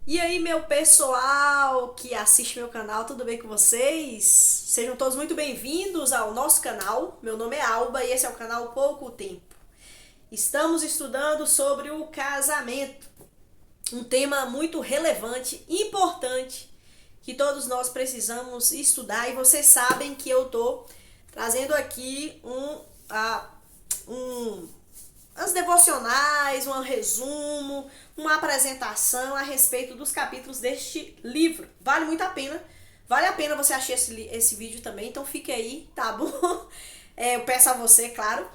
E aí, meu pessoal que assiste meu canal, tudo bem com vocês? Sejam todos muito bem-vindos ao nosso canal. Meu nome é Alba e esse é o canal Pouco Tempo. Estamos estudando sobre o casamento, um tema muito relevante, importante, que todos nós precisamos estudar. E vocês sabem que eu tô trazendo aqui as devocionais, um resumo, uma apresentação a respeito dos capítulos deste livro. Vale muito a pena. Vale a pena você achar esse vídeo também, então fique aí, tá bom? Eu peço a você, claro.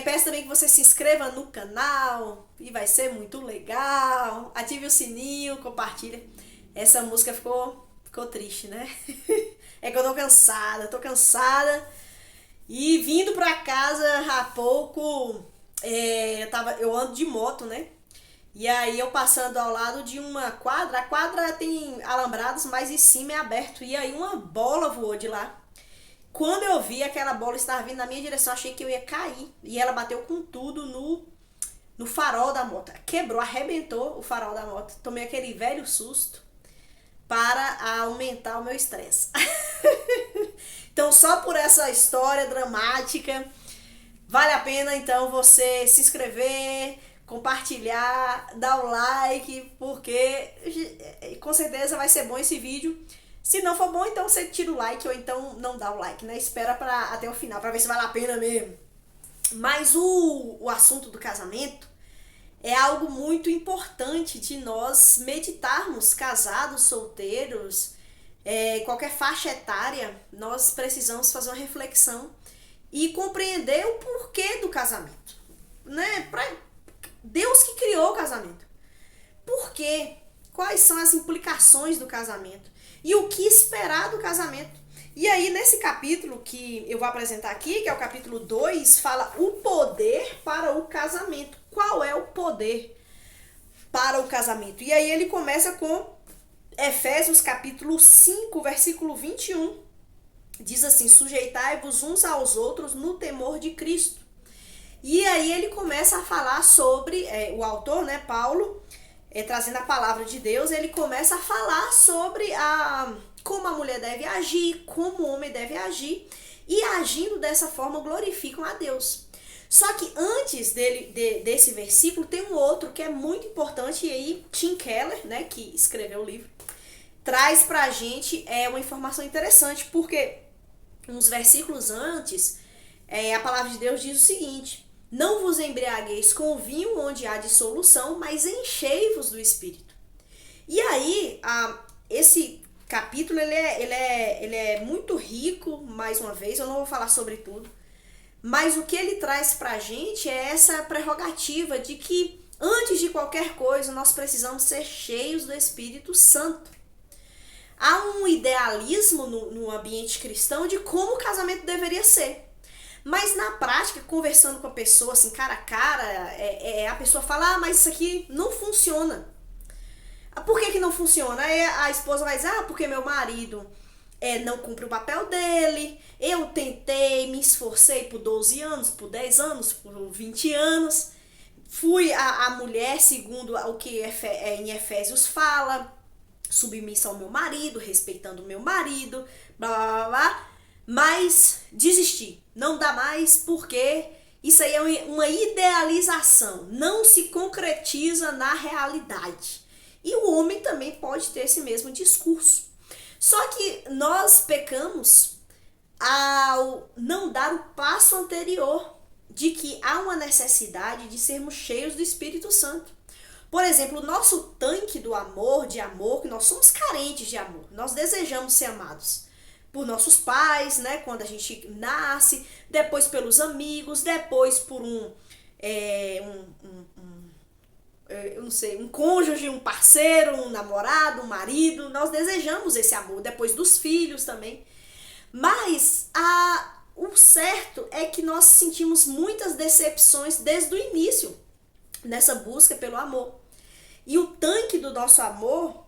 Peço também que você se inscreva no canal, e vai ser muito legal. Ative o sininho, compartilha. Essa música ficou triste, né? É que eu tô cansada. E vindo pra casa há pouco, eu ando de moto, né? E aí eu passando ao lado de uma quadra, a quadra tem alambrados, mas em cima é aberto. E aí uma bola voou de lá. Quando eu vi aquela bola estar vindo na minha direção, achei que eu ia cair. E ela bateu com tudo no farol da moto. Quebrou, arrebentou o farol da moto. Tomei aquele velho susto para aumentar o meu estresse. Então, só por essa história dramática, vale a pena então você se inscrever, compartilhar, dar o like, porque com certeza vai ser bom esse vídeo. Se não for bom, então você tira o like ou então não dá o like, né? Espera até o final para ver se vale a pena mesmo. Mas o assunto do casamento é algo muito importante de nós meditarmos, casados, solteiros, qualquer faixa etária. Nós precisamos fazer uma reflexão e compreender o porquê do casamento, né? Deus que criou o casamento. Por quê? Quais são as implicações do casamento? E o que esperar do casamento? E aí, nesse capítulo que eu vou apresentar aqui, que é o capítulo 2, fala o poder para o casamento. Qual é o poder para o casamento? E aí ele começa com Efésios capítulo 5, versículo 21. Diz assim: sujeitai-vos uns aos outros no temor de Cristo. E aí ele começa a falar sobre, o autor, né, Paulo, trazendo a palavra de Deus, ele começa a falar sobre como a mulher deve agir, como o homem deve agir, e agindo dessa forma glorificam a Deus. Só que antes desse versículo tem um outro que é muito importante, e aí Tim Keller, né, que escreveu o livro, traz pra gente uma informação interessante, porque uns versículos antes, a palavra de Deus diz o seguinte: não vos embriagueis com vinho onde há dissolução, mas enchei-vos do Espírito. E aí, esse capítulo ele é muito rico, mais uma vez, eu não vou falar sobre tudo, mas o que ele traz pra gente é essa prerrogativa de que, antes de qualquer coisa, nós precisamos ser cheios do Espírito Santo. Há um idealismo no ambiente cristão de como o casamento deveria ser. Mas na prática, conversando com a pessoa, assim, cara a cara, a pessoa fala: mas isso aqui não funciona. Por que não funciona? Aí a esposa vai dizer: porque meu marido não cumpre o papel dele, eu tentei, me esforcei por 12 anos, por 10 anos, por 20 anos, fui a mulher segundo o que em Efésios fala, submissa ao meu marido, respeitando o meu marido, blá blá blá blá, mas desisti, não dá mais, porque isso aí é uma idealização, não se concretiza na realidade. E o homem também pode ter esse mesmo discurso. Só que nós pecamos ao não dar o passo anterior de que há uma necessidade de sermos cheios do Espírito Santo. Por exemplo, o nosso tanque do amor, de amor, que nós somos carentes de amor, nós desejamos ser amados por nossos pais, né, quando a gente nasce, depois pelos amigos, depois por eu não sei, um cônjuge, um parceiro, um namorado, um marido. Nós desejamos esse amor, depois dos filhos também. Mas o certo é que nós sentimos muitas decepções desde o início nessa busca pelo amor. E o tanque do nosso amor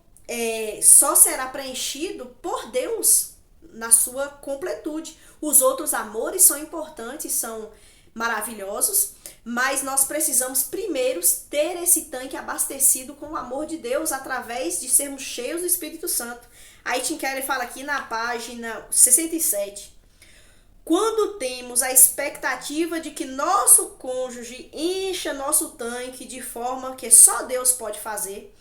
só será preenchido por Deus na sua completude. Os outros amores são importantes, são maravilhosos, mas nós precisamos primeiro ter esse tanque abastecido com o amor de Deus através de sermos cheios do Espírito Santo. Aí Tim Keller fala aqui na página 67. Quando temos a expectativa de que nosso cônjuge encha nosso tanque de forma que só Deus pode fazer,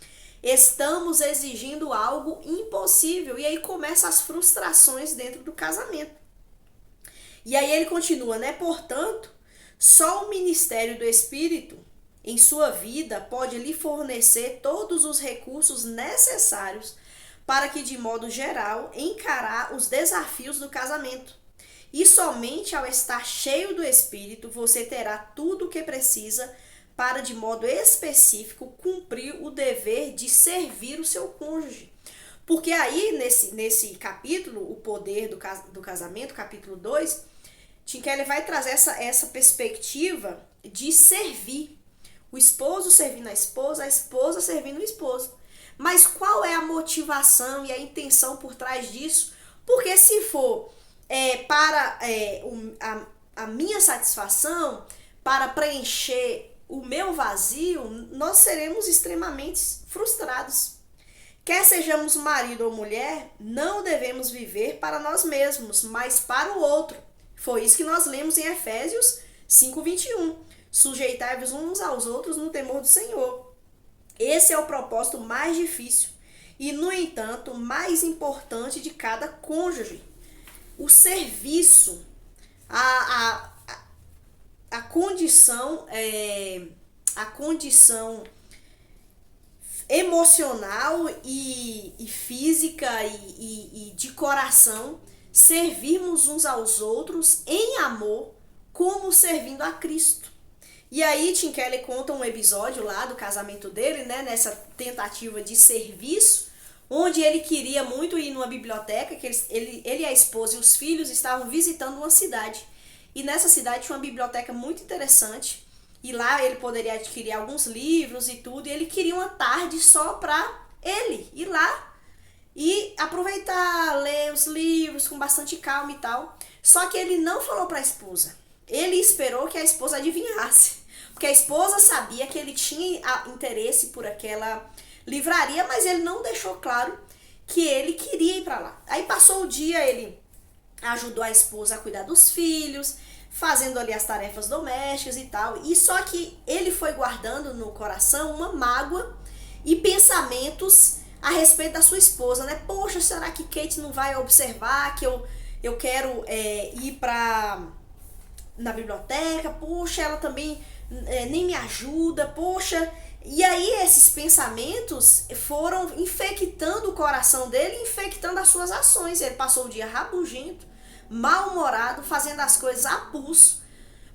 estamos exigindo algo impossível. E aí começam as frustrações dentro do casamento. E aí ele continua, né? Portanto, só o ministério do Espírito em sua vida pode lhe fornecer todos os recursos necessários para que, de modo geral, encarar os desafios do casamento. E somente ao estar cheio do Espírito, você terá tudo o que precisa para, de modo específico, cumprir o dever de servir o seu cônjuge. Porque aí, nesse capítulo, O Poder do Casamento, capítulo 2, Tim Keller vai trazer essa perspectiva de servir. O esposo servindo a esposa servindo o esposo. Mas qual é a motivação e a intenção por trás disso? Porque se for para a minha satisfação, para preencher o meu vazio, nós seremos extremamente frustrados. Quer sejamos marido ou mulher, não devemos viver para nós mesmos, mas para o outro. Foi isso que nós lemos em Efésios 5:21. Sujeitai-vos uns aos outros no temor do Senhor. Esse é o propósito mais difícil e, no entanto, mais importante de cada cônjuge. O serviço, a condição emocional e física e de coração, servirmos uns aos outros em amor, como servindo a Cristo. E aí Tim Keller conta um episódio lá do casamento dele, né, nessa tentativa de serviço, onde ele queria muito ir numa biblioteca, que ele e a esposa e os filhos estavam visitando uma cidade. E nessa cidade tinha uma biblioteca muito interessante, e lá ele poderia adquirir alguns livros e tudo, e ele queria uma tarde só para ele ir lá e aproveitar, ler os livros com bastante calma e tal. Só que ele não falou para a esposa. Ele esperou que a esposa adivinhasse, porque a esposa sabia que ele tinha interesse por aquela livraria, mas ele não deixou claro que ele queria ir para lá. Aí passou o dia, ele ajudou a esposa a cuidar dos filhos, fazendo ali as tarefas domésticas e tal. E só que ele foi guardando no coração uma mágoa e pensamentos a respeito da sua esposa, né? Poxa, será que Kate não vai observar que eu quero ir na biblioteca? Poxa, ela também nem me ajuda, poxa. E aí esses pensamentos foram infectando o coração dele, infectando as suas ações. Ele passou o dia rabugento, mal-humorado, fazendo as coisas a pulso,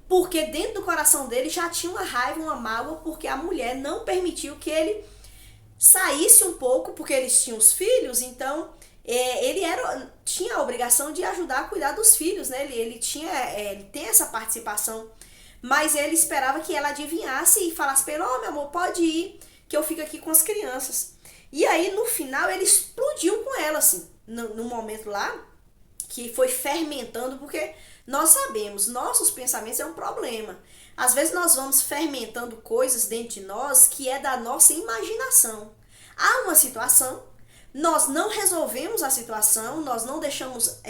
porque dentro do coração dele já tinha uma raiva, uma mágoa, porque a mulher não permitiu que ele saísse um pouco, porque eles tinham os filhos. Então ele tinha a obrigação de ajudar a cuidar dos filhos, né? Ele tem essa participação, mas ele esperava que ela adivinhasse e falasse para ele: meu amor, pode ir, que eu fico aqui com as crianças. E aí no final ele explodiu com ela, assim, no momento lá, que foi fermentando, porque nós sabemos, nossos pensamentos é um problema. Às vezes nós vamos fermentando coisas dentro de nós que é da nossa imaginação. Há uma situação, nós não resolvemos a situação, nós não deixamos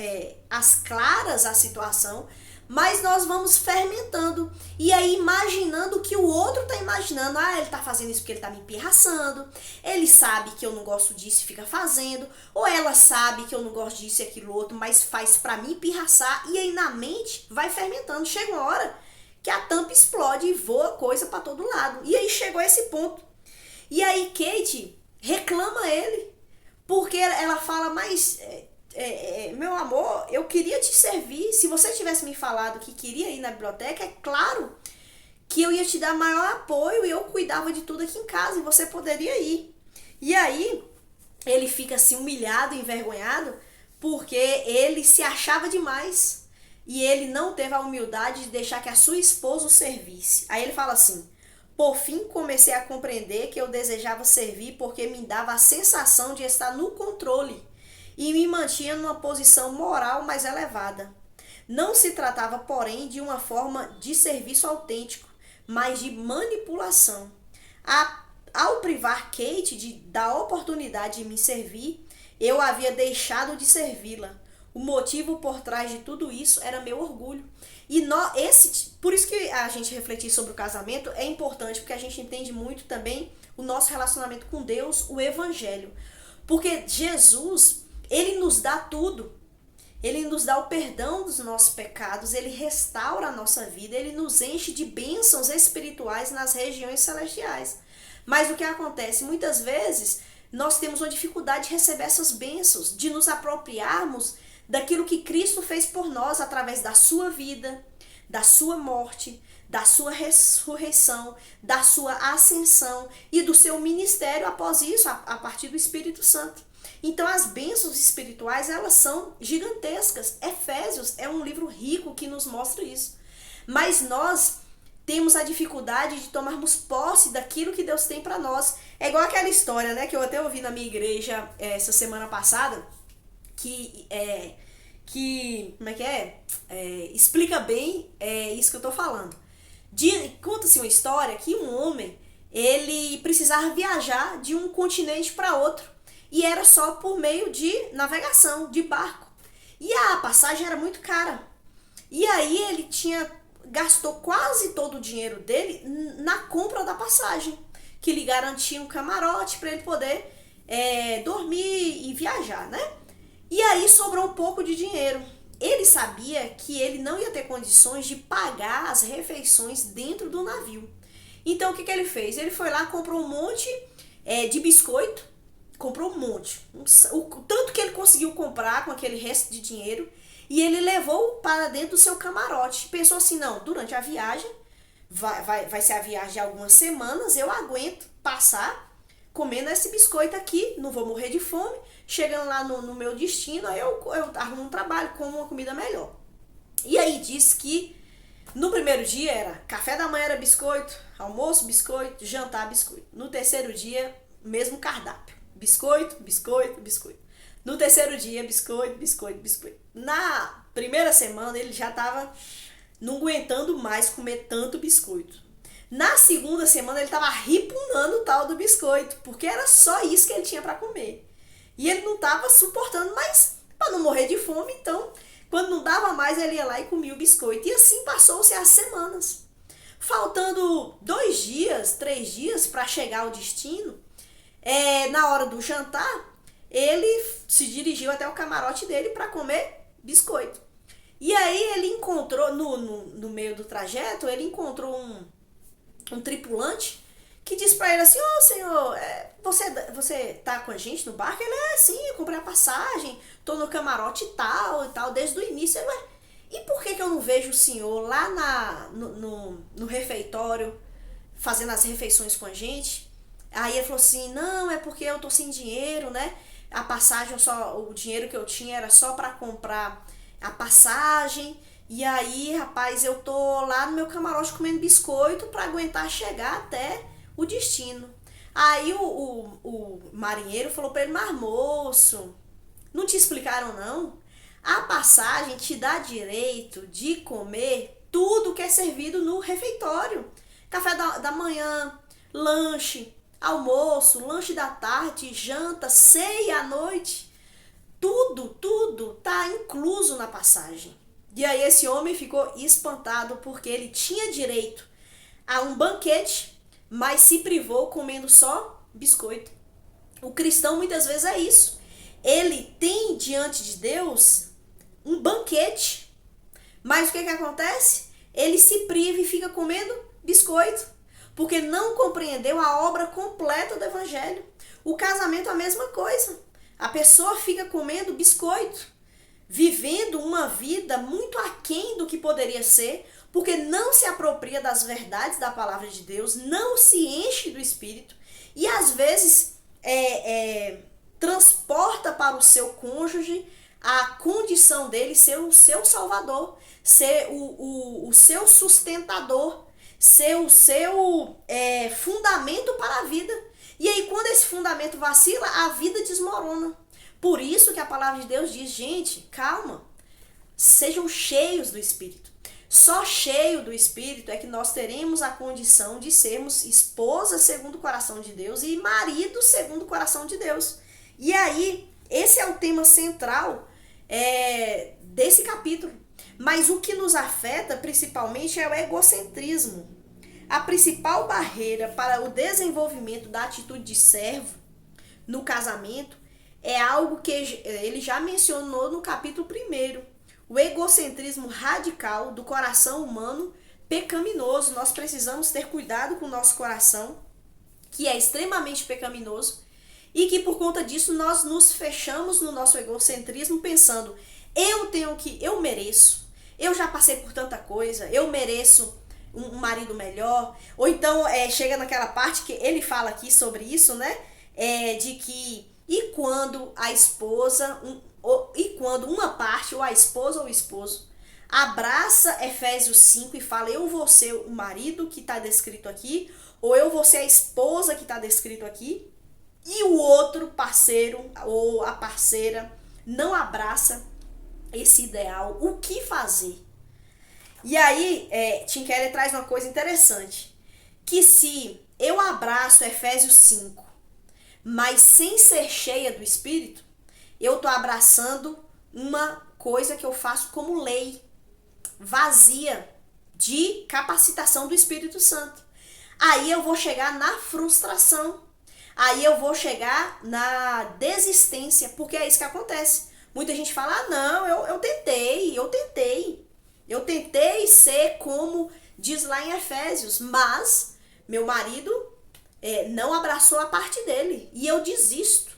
às claras a situação, mas nós vamos fermentando e aí imaginando o que o outro está imaginando. Ele está fazendo isso porque ele está me pirraçando, ele sabe que eu não gosto disso e fica fazendo, ou ela sabe que eu não gosto disso e aquilo outro, mas faz para me pirraçar. E aí na mente vai fermentando, chega uma hora que a tampa explode e voa coisa para todo lado. E aí chegou a esse ponto. E aí Kate reclama ele, porque ela fala: mas meu amor, eu queria te servir. Se você tivesse me falado que queria ir na biblioteca, é claro que eu ia te dar maior apoio e eu cuidava de tudo aqui em casa e você poderia ir. E aí ele fica assim humilhado, envergonhado, porque ele se achava demais e ele não teve a humildade de deixar que a sua esposa o servisse. Aí ele fala assim: por fim comecei a compreender que eu desejava servir porque me dava a sensação de estar no controle e me mantinha numa posição moral mais elevada. Não se tratava, porém, de uma forma de serviço autêntico, mas de manipulação. Ao privar Kate da oportunidade de me servir, eu havia deixado de servi-la. O motivo por trás de tudo isso era meu orgulho. E por isso que a gente refletir sobre o casamento é importante, porque a gente entende muito também o nosso relacionamento com Deus, o Evangelho. Porque Jesus, ele nos dá tudo. Ele nos dá o perdão dos nossos pecados, ele restaura a nossa vida, ele nos enche de bênçãos espirituais nas regiões celestiais. Mas o que acontece? Muitas vezes nós temos uma dificuldade de receber essas bênçãos, de nos apropriarmos daquilo que Cristo fez por nós através da sua vida, da sua morte, da sua ressurreição, da sua ascensão e do seu ministério após isso, a partir do Espírito Santo. Então as bênçãos espirituais, elas são gigantescas. Efésios é um livro rico que nos mostra isso. Mas nós temos a dificuldade de tomarmos posse daquilo que Deus tem para nós. É igual aquela história, né, que eu até ouvi na minha igreja essa semana passada, que como é que explica bem isso que eu tô falando. Conta-se uma história que um homem, ele precisava viajar de um continente para outro. E era só por meio de navegação, de barco. E a passagem era muito cara. E aí ele gastou quase todo o dinheiro dele na compra da passagem, que lhe garantia um camarote para ele poder dormir e viajar, né? E aí sobrou um pouco de dinheiro. Ele sabia que ele não ia ter condições de pagar as refeições dentro do navio. Então o que ele fez? Ele foi lá, comprou um monte de biscoito, comprou um monte, o tanto que ele conseguiu comprar com aquele resto de dinheiro, e ele levou para dentro do seu camarote. Pensou assim, não, durante a viagem, vai ser a viagem de algumas semanas, eu aguento passar comendo esse biscoito aqui, não vou morrer de fome, chegando lá no meu destino, aí eu arrumo um trabalho, como uma comida melhor. E aí diz que no primeiro dia café da manhã era biscoito, almoço biscoito, jantar biscoito. No terceiro dia, mesmo cardápio. Biscoito, biscoito, biscoito. No terceiro dia, biscoito, biscoito, biscoito. Na primeira semana, ele já estava não aguentando mais comer tanto biscoito. Na segunda semana, ele estava ripunando o tal do biscoito, porque era só isso que ele tinha para comer. E ele não estava suportando mais, para não morrer de fome, então, quando não dava mais, ele ia lá e comia o biscoito. E assim passou-se as semanas. Faltando 2 dias, 3 dias para chegar ao destino, na hora do jantar, ele se dirigiu até o camarote dele para comer biscoito. E aí ele encontrou, no meio do trajeto, ele encontrou um tripulante que disse para ele assim, senhor, você tá com a gente no barco? Ele, sim, eu comprei a passagem, tô no camarote e tal, desde o início. Ele, e por que eu não vejo o senhor lá no refeitório, fazendo as refeições com a gente? Aí ele falou assim, não, é porque eu tô sem dinheiro, né? A passagem, o dinheiro que eu tinha era só para comprar a passagem. E aí, rapaz, eu tô lá no meu camarote comendo biscoito para aguentar chegar até o destino. Aí o marinheiro falou para ele, mas moço, não te explicaram não? A passagem te dá direito de comer tudo que é servido no refeitório. Café da manhã, lanche, almoço, lanche da tarde, janta, ceia à noite. Tudo tá incluso na passagem. E aí esse homem ficou espantado porque ele tinha direito a um banquete, mas se privou comendo só biscoito. O cristão muitas vezes é isso. Ele tem diante de Deus um banquete, mas o que acontece? Ele se priva e fica comendo biscoito, porque não compreendeu a obra completa do evangelho. O casamento é a mesma coisa. A pessoa fica comendo biscoito, vivendo uma vida muito aquém do que poderia ser, porque não se apropria das verdades da palavra de Deus, não se enche do Espírito e às vezes transporta para o seu cônjuge a condição dele ser o seu salvador, ser o seu sustentador, ser o seu fundamento para a vida. E aí quando esse fundamento vacila, a vida desmorona. Por isso que a palavra de Deus diz, gente, calma. sejam cheios do Espírito. Só cheio do Espírito é que nós teremos a condição de sermos esposa segundo o coração de Deus e marido segundo o coração de Deus. E aí, esse é o tema central desse capítulo. Mas o que nos afeta principalmente é o egocentrismo. A principal barreira para o desenvolvimento da atitude de servo no casamento é algo que ele já mencionou no capítulo 1. O egocentrismo radical do coração humano pecaminoso. Nós precisamos ter cuidado com o nosso coração, que é extremamente pecaminoso, e que por conta disso nós nos fechamos no nosso egocentrismo pensando, eu mereço, eu já passei por tanta coisa, eu mereço um marido melhor. Ou então chega naquela parte que ele fala aqui sobre isso, né? De que quando a esposa, quando uma parte, ou a esposa ou o esposo, abraça Efésios 5 e fala, eu vou ser o marido que está descrito aqui, ou eu vou ser a esposa que está descrito aqui, e o outro parceiro ou a parceira não abraça esse ideal, o que fazer? E aí, Tim Keller traz uma coisa interessante, que se eu abraço Efésios 5, mas sem ser cheia do Espírito, eu estou abraçando uma coisa que eu faço como lei, vazia de capacitação do Espírito Santo. Aí eu vou chegar na frustração, aí eu vou chegar na desistência, porque é isso que acontece. Muita gente fala, não, eu tentei ser como diz lá em Efésios, mas meu marido não abraçou a parte dele e eu desisto,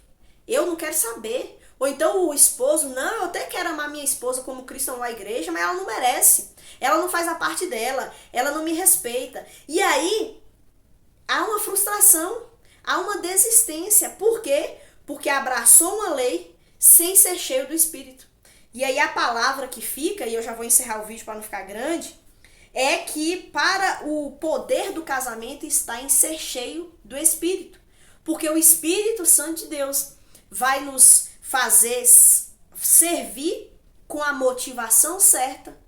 eu não quero saber. Ou então o esposo, não, eu até quero amar minha esposa como Cristo amou a igreja, mas ela não merece, ela não faz a parte dela, ela não me respeita. E aí há uma frustração, há uma desistência. Por quê? Porque abraçou uma lei sem ser cheio do Espírito. E aí a palavra que fica, e eu já vou encerrar o vídeo para não ficar grande, é que para o poder do casamento está em ser cheio do Espírito. Porque o Espírito Santo de Deus vai nos fazer servir com a motivação certa,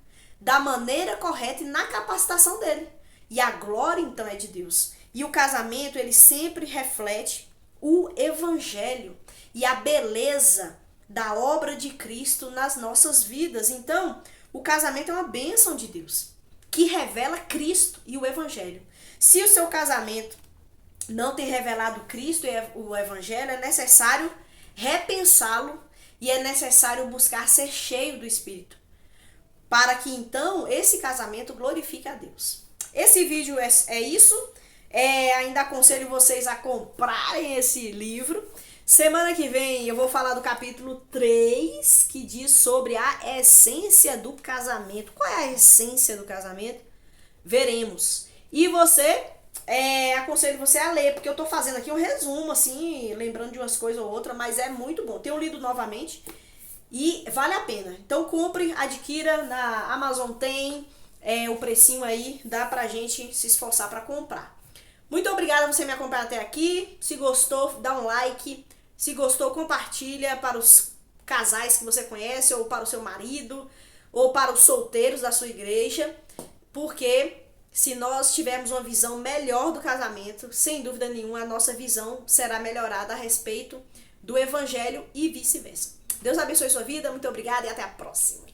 da maneira correta e na capacitação dele. E a glória então é de Deus. E o casamento, ele sempre reflete o Evangelho e a beleza da obra de Cristo nas nossas vidas. Então, o casamento é uma bênção de Deus, que revela Cristo e o Evangelho. Se o seu casamento não tem revelado Cristo e o Evangelho, é necessário repensá-lo e é necessário buscar ser cheio do Espírito, para que então esse casamento glorifique a Deus. Esse vídeo é isso. Ainda aconselho vocês a comprarem esse livro. Semana que vem eu vou falar do capítulo 3, que diz sobre a essência do casamento. Qual é a essência do casamento? Veremos. E aconselho você a ler, porque eu tô fazendo aqui um resumo, assim, lembrando de umas coisas ou outras, mas é muito bom. Tenho lido novamente e vale a pena. Então compre, adquira, na Amazon tem, o precinho aí, dá pra gente se esforçar pra comprar. Muito obrigada por você me acompanhar até aqui. Se gostou, dá um like. Se gostou, compartilha para os casais que você conhece, ou para o seu marido, ou para os solteiros da sua igreja, porque se nós tivermos uma visão melhor do casamento, sem dúvida nenhuma, a nossa visão será melhorada a respeito do Evangelho e vice-versa. Deus abençoe sua vida, muito obrigada e até a próxima.